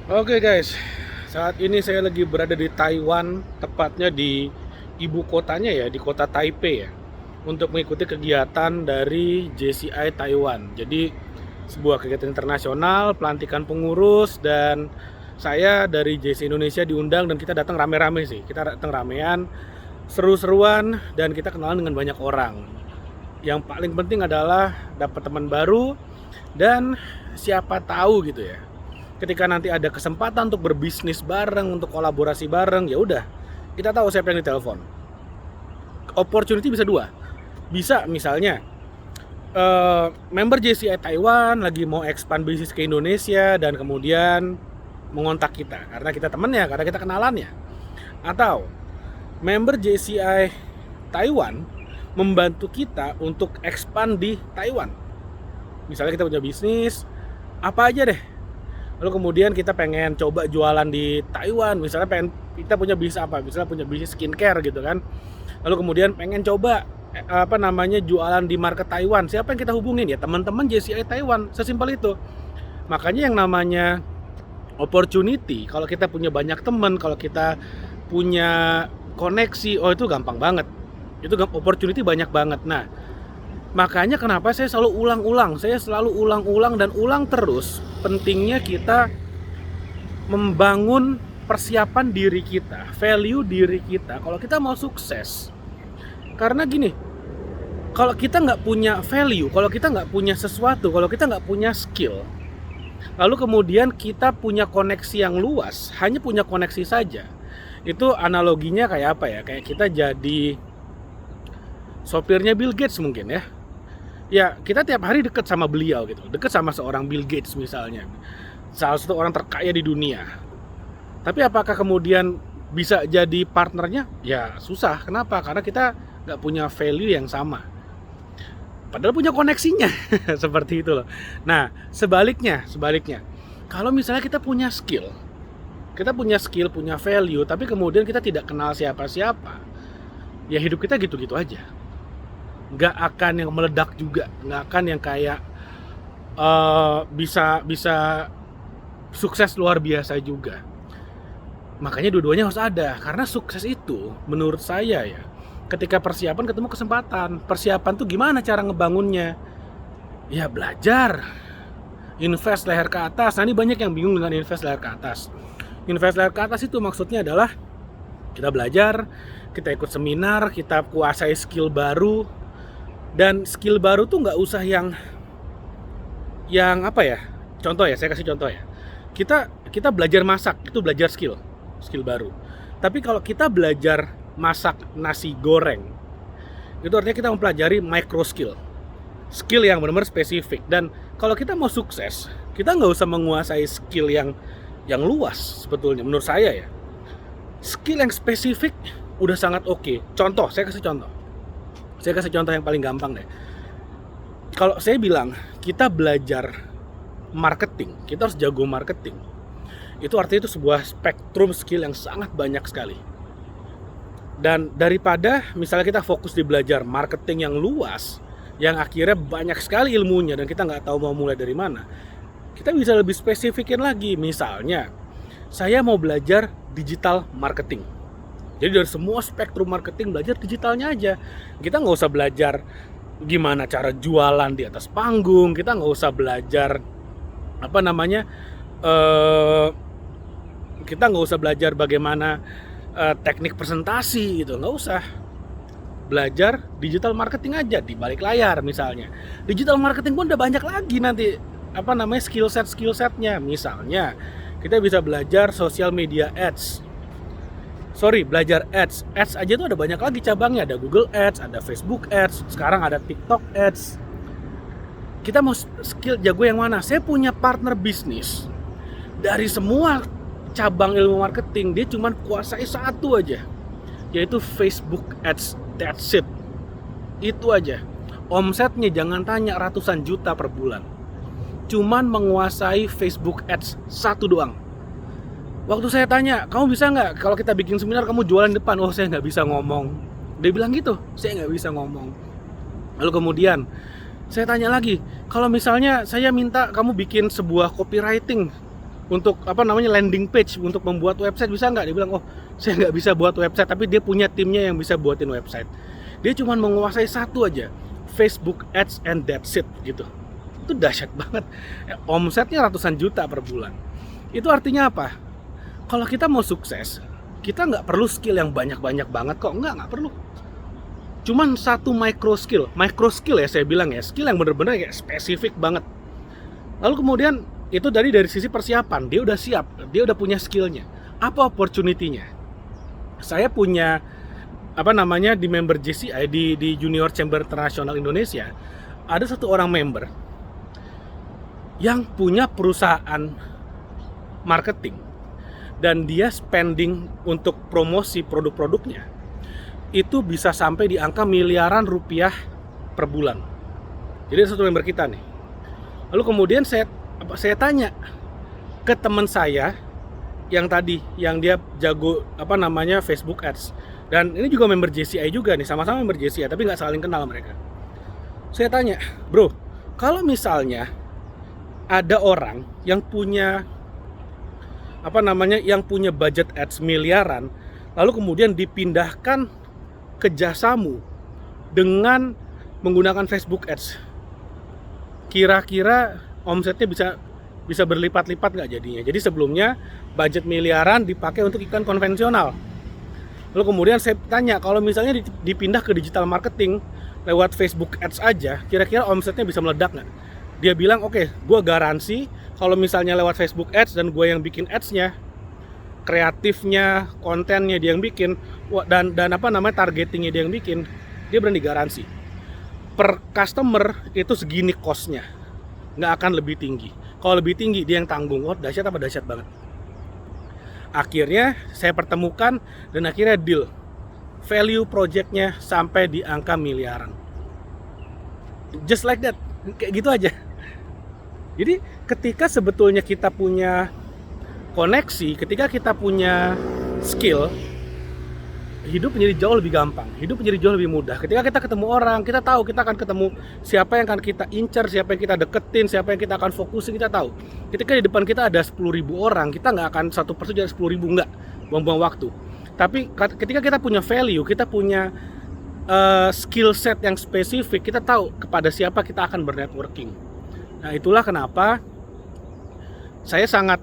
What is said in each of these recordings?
Oke guys, saat ini saya lagi berada di Taiwan, tepatnya di ibu kotanya ya, di kota Taipei ya, untuk mengikuti kegiatan dari JCI Taiwan. Jadi sebuah kegiatan internasional, pelantikan pengurus, dan saya dari JCI Indonesia diundang dan kita datang rame-rame sih. Kita datang ramean, seru-seruan, dan kita kenalan dengan banyak orang. Yang paling penting adalah dapat teman baru dan siapa tahu gitu ya, ketika nanti ada kesempatan untuk berbisnis bareng, untuk kolaborasi bareng, ya udah, kita tahu siapa yang ditelepon. Opportunity bisa dua, bisa misalnya member JCI Taiwan lagi mau expand bisnis ke Indonesia dan kemudian mengontak kita karena kita temennya, karena kita kenalannya. Atau member JCI Taiwan membantu kita untuk expand di Taiwan. Misalnya kita punya bisnis apa aja deh, lalu kemudian kita pengen coba jualan di Taiwan, misalnya kita punya bisnis apa, misalnya punya bisnis skincare gitu kan, lalu kemudian pengen coba jualan di market Taiwan, siapa yang kita hubungin? Ya teman-teman JCI Taiwan, sesimpel itu. Makanya yang namanya opportunity, kalau kita punya banyak teman, kalau kita punya koneksi, oh itu gampang banget, itu opportunity banyak banget. Nah, makanya kenapa saya selalu ulang-ulang dan ulang terus pentingnya kita membangun persiapan diri kita, value diri kita kalau kita mau sukses. Karena gini, kalau kita nggak punya value, kalau kita nggak punya sesuatu, kalau kita nggak punya skill, lalu kemudian kita punya koneksi yang luas, hanya punya koneksi saja, itu analoginya kayak apa ya? Kayak kita jadi sopirnya Bill Gates mungkin ya. Ya kita tiap hari deket sama beliau gitu, deket sama seorang Bill Gates misalnya, salah satu orang terkaya di dunia. Tapi apakah kemudian bisa jadi partnernya? Ya susah. Kenapa? Karena kita nggak punya value yang sama. Padahal punya koneksinya. Seperti itu loh. Nah, sebaliknya. Kalau misalnya kita punya skill, punya value, tapi kemudian kita tidak kenal siapa-siapa, ya hidup kita gitu-gitu aja. Nggak akan yang meledak juga, nggak akan yang kayak bisa sukses luar biasa juga. Makanya dua-duanya harus ada, karena sukses itu menurut saya ya, ketika persiapan ketemu kesempatan. Persiapan tuh gimana cara ngebangunnya? Ya belajar, invest leher ke atas. Nah ini banyak yang bingung dengan invest leher ke atas. Invest leher ke atas itu maksudnya adalah kita belajar, kita ikut seminar, kita kuasai skill baru. Dan skill baru tuh nggak usah yang apa ya? Contoh ya, saya kasih contoh ya. Kita belajar masak, itu belajar skill baru. Tapi kalau kita belajar masak nasi goreng, itu artinya kita mempelajari micro skill yang benar-benar spesifik. Dan kalau kita mau sukses, kita nggak usah menguasai skill yang luas sebetulnya menurut saya ya. Skill yang spesifik udah sangat oke. Saya kasih contoh yang paling gampang deh. Kalau saya bilang kita belajar marketing, kita harus jago marketing. Itu artinya itu sebuah spektrum skill yang sangat banyak sekali. Dan daripada misalnya kita fokus di belajar marketing yang luas, yang akhirnya banyak sekali ilmunya dan kita nggak tahu mau mulai dari mana, kita bisa lebih spesifikin lagi. Misalnya, saya mau belajar digital marketing. Jadi dari semua spektrum marketing belajar digitalnya aja. Kita nggak usah belajar gimana cara jualan di atas panggung, kita nggak usah belajar kita nggak usah belajar bagaimana teknik presentasi gitu, nggak usah. Belajar digital marketing aja di balik layar misalnya. Digital marketing pun udah banyak lagi nanti skill setnya. Misalnya kita bisa belajar social media ads. Belajar ads aja tuh ada banyak lagi cabangnya. Ada Google Ads, ada Facebook Ads, sekarang ada TikTok Ads. Kita mau skill jago yang mana? Saya punya partner bisnis dari semua cabang ilmu marketing, dia cuma kuasai satu aja, yaitu Facebook Ads. That's it. Itu aja. Omsetnya jangan tanya ratusan juta per bulan. Cuman menguasai Facebook Ads satu doang. Waktu saya tanya, kamu bisa nggak kalau kita bikin seminar kamu jualan depan? Oh saya nggak bisa ngomong. Dia bilang gitu, saya nggak bisa ngomong. Lalu kemudian saya tanya lagi, kalau misalnya saya minta kamu bikin sebuah copywriting untuk apa namanya landing page untuk membuat website, bisa nggak? Dia bilang, oh saya nggak bisa buat website, tapi dia punya timnya yang bisa buatin website. Dia cuma menguasai satu aja, Facebook Ads and that's it gitu. Itu dahsyat banget. Omsetnya ratusan juta per bulan. Itu artinya apa? Kalau kita mau sukses, kita nggak perlu skill yang banyak-banyak banget kok. Nggak perlu. Cuman satu micro skill ya saya bilang ya, skill yang bener-bener kayak spesifik banget. Lalu kemudian itu dari sisi persiapan, dia udah siap, dia udah punya skillnya. Apa opportunity-nya? Saya punya apa namanya di member JCI di Junior Chamber International Indonesia, ada satu orang member yang punya perusahaan marketing dan dia spending untuk promosi produk-produknya itu bisa sampai di angka miliaran rupiah per bulan. Jadi satu member kita nih. Lalu kemudian saya tanya ke teman saya yang tadi, yang dia jago apa namanya Facebook Ads, dan ini juga member JCI juga nih, sama-sama member JCI tapi nggak saling kenal mereka. Saya tanya, bro, kalau misalnya ada orang yang punya apa namanya, yang punya budget ads miliaran, lalu kemudian dipindahkan ke jasamu dengan menggunakan Facebook Ads, kira-kira omsetnya bisa berlipat-lipat nggak jadinya? Jadi sebelumnya budget miliaran dipakai untuk iklan konvensional. Lalu kemudian saya tanya, kalau misalnya dipindah ke digital marketing lewat Facebook Ads aja, kira-kira omsetnya bisa meledak nggak? Dia bilang, oke, gue garansi kalau misalnya lewat Facebook Ads dan gue yang bikin ads-nya, kreatifnya, kontennya dia yang bikin, dan apa namanya targetingnya dia yang bikin, dia berani garansi per customer itu segini cost-nya, nggak akan lebih tinggi. Kalau lebih tinggi dia yang tanggung. Wah, dahsyat apa dahsyat banget. Akhirnya saya pertemukan dan akhirnya deal. Value projectnya sampai di angka miliaran. Just like that, kayak gitu aja. Jadi ketika sebetulnya kita punya koneksi, ketika kita punya skill, hidup menjadi jauh lebih gampang, hidup menjadi jauh lebih mudah. Ketika kita ketemu orang, kita tahu kita akan ketemu siapa yang akan kita incar, siapa yang kita deketin, siapa yang kita akan fokusin, kita tahu. Ketika di depan kita ada 10.000 orang, kita nggak akan satu persatu jadi 10.000, nggak, buang-buang waktu. Tapi ketika kita punya value, kita punya skill set yang spesifik, kita tahu kepada siapa kita akan bernetworking. Nah, itulah kenapa saya sangat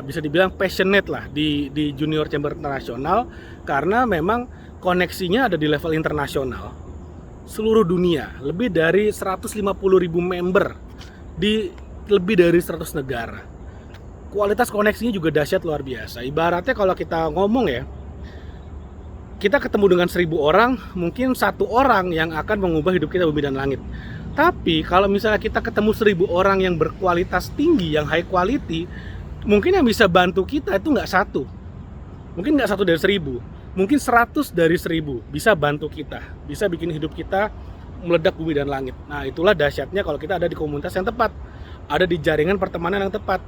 bisa dibilang passionate lah di Junior Chamber International, karena memang koneksinya ada di level internasional, seluruh dunia, lebih dari 150.000 member di lebih dari 100 negara. Kualitas koneksinya juga dahsyat luar biasa. Ibaratnya kalau kita ngomong ya, kita ketemu dengan 1.000 orang, mungkin satu orang yang akan mengubah hidup kita bumi dan langit. Tapi kalau misalnya kita ketemu 1.000 orang yang berkualitas tinggi, yang high quality, mungkin yang bisa bantu kita itu nggak satu, mungkin nggak 1 dari 1.000, mungkin 100 dari 1.000 bisa bantu kita, bisa bikin hidup kita meledak bumi dan langit. Nah, itulah dahsyatnya kalau kita ada di komunitas yang tepat, ada di jaringan pertemanan yang tepat.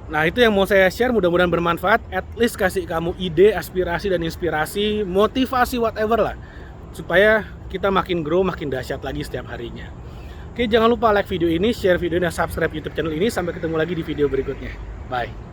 Nah, itu yang mau saya share, mudah-mudahan bermanfaat, at least kasih kamu ide, aspirasi dan inspirasi, motivasi whatever lah, supaya kita makin grow, makin dahsyat lagi setiap harinya. Oke, jangan lupa like video ini, share video ini, dan subscribe YouTube channel ini. Sampai ketemu lagi di video berikutnya. Bye.